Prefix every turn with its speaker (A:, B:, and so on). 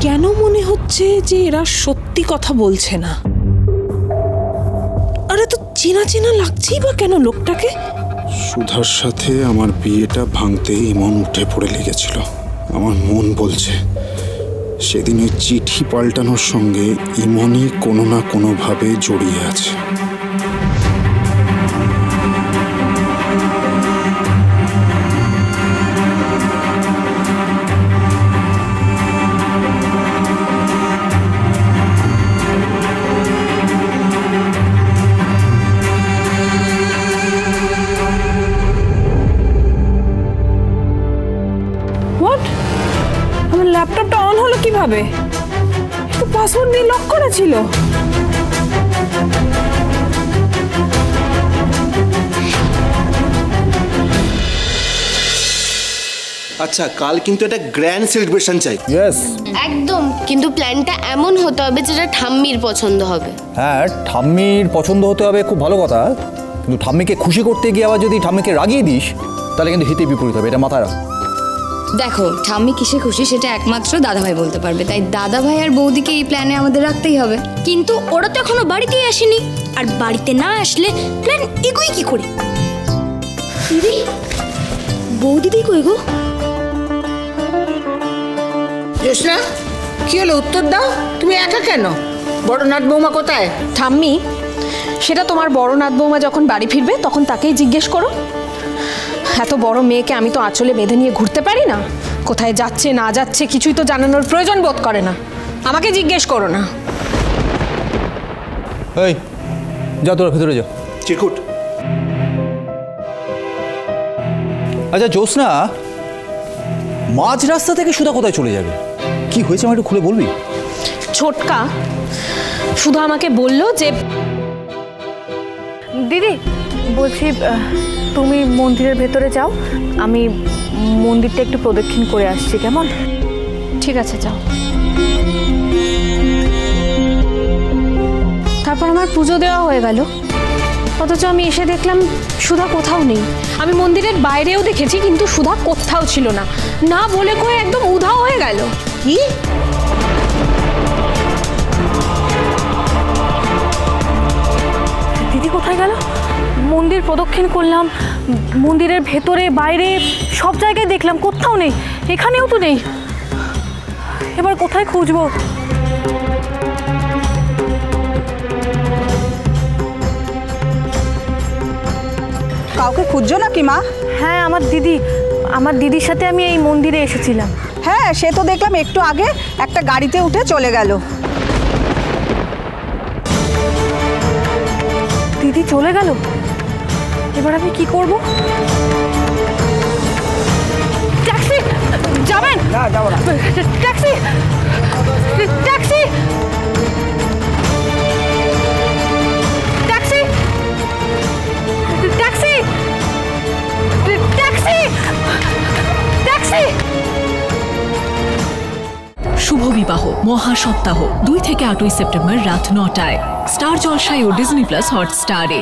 A: কেন মনে হচ্ছে যে এরা সত্যি কথা বলছে না? আরে তো চেনা চেনা লাগছেই বা কেন লোকটাকে?
B: সুধার সাথে আমার বিয়েটা ভাঙতে ইমন উঠে পড়ে লেগেছিল। আমার মন বলছে সেদিন ওই চিঠি পাল্টানোর সঙ্গে ইমনই কোনো না কোনোভাবে জড়িয়ে আছে।
A: আমার ল্যাপটপটা অন হলো কিভাবে? তো পাসওয়ার্ড দিয়ে লক করা ছিল।
C: আচ্ছা, কাল কিন্তু একটা গ্র্যান্ড সেলিব্রেশন চাই।
D: ইয়েস,
E: একদম, কিন্তু প্ল্যানটা এমন হতে হবে যেটা ঠাম্মির পছন্দ হবে।
D: হ্যাঁ, ঠাম্মির পছন্দ হতে হবে, খুব ভালো কথা। কিন্তু ঠাম্মিকে খুশি করতে গিয়ে আবার যদি ঠাম্মিকে রাগিয়ে দিস তাহলে কিন্তু হিতে বিপরীত হবে, এটা মাথায় রাখ।
F: দেখো, ঠাম্মি কিসে খুশি সেটা একমাত্র দাদাভাই বলতে পারবে, তাই দাদাভাই আর বৌদিকে এই প্ল্যানে আমাদের রাখতেই হবে।
G: কিন্তু ওরা তো এখনো বাড়িতেই আসেনি, আর বাড়িতে না আসলে প্ল্যান এগোই কি করে? দিদি, বৌদিদি কই গো?
H: জোসনা, কি হলো? উত্তর দাও। তুমি একা কেন? বড় নাথ বৌমা কোথায়?
A: ঠাম্মি, সেটা তোমার বড় নাথ বৌমা যখন বাড়ি ফিরবে তখন তাকেই জিজ্ঞেস করো। এত বড় মেয়েকে আমি তো আঁচলে বেঁধে নিয়ে ঘুরতে পারি না। কোথায় যাচ্ছে না যাচ্ছে কিছুই তো জানানোর প্রয়োজন বোধ করে না। আমাকে জিজ্ঞেস করো না।
D: এই যা, তোরা ভেতরে যা।
C: চিরকুট।
D: আচ্ছা জ্যোৎস্না, মাঝ রাস্তা থেকে সুধা কোথায় চলে যাবে? কি হয়েছে আমার একটু খুলে বলবি?
A: ছোটকা শুধু আমাকে বলল যে
I: দিদি, বলছি তুমি মন্দিরের ভেতরে যাও, আমি মন্দিরটা একটু প্রদক্ষিণ করে আসছি, কেমন?
A: ঠিক আছে, যাও।
I: তারপর আমার পুজো দেওয়া হয়ে গেল, অথচ আমি এসে দেখলাম সুধা কোথাও নেই।
A: আমি মন্দিরের বাইরেও দেখেছি, কিন্তু সুধা কোথাও ছিল না। না বলে কয়ে একদম উধাও হয়ে গেল।
H: কি?
I: দিদি কোথায় গেল? মন্দির প্রদক্ষিণ করলাম, মন্দিরের ভেতরে বাইরে সব জায়গায় দেখলাম, কোথাও নেই। এখানেও তো নেই। এবার কোথায় খুঁজবো?
J: কাউকে খুঁজছো নাকি মা?
I: হ্যাঁ, আমার দিদির সাথে আমি এই মন্দিরে এসেছিলাম।
J: হ্যাঁ, সে তো দেখলাম একটু আগে একটা গাড়িতে উঠে চলে গেল।
I: দিদি চলে গেল, এবার আমি কি করব? ট্যাক্সি! যাবেন?
J: না, যাবো না।
I: Taxi! Taxi! Taxi! Taxi! Taxi! Taxi!
K: শুভ বিবাহ মহাসপ্তাহ 2 থেকে 8 সেপ্টেম্বর রাত 9টায় স্টার জলসায় ও ডিজনি প্লাস হটস্টারে।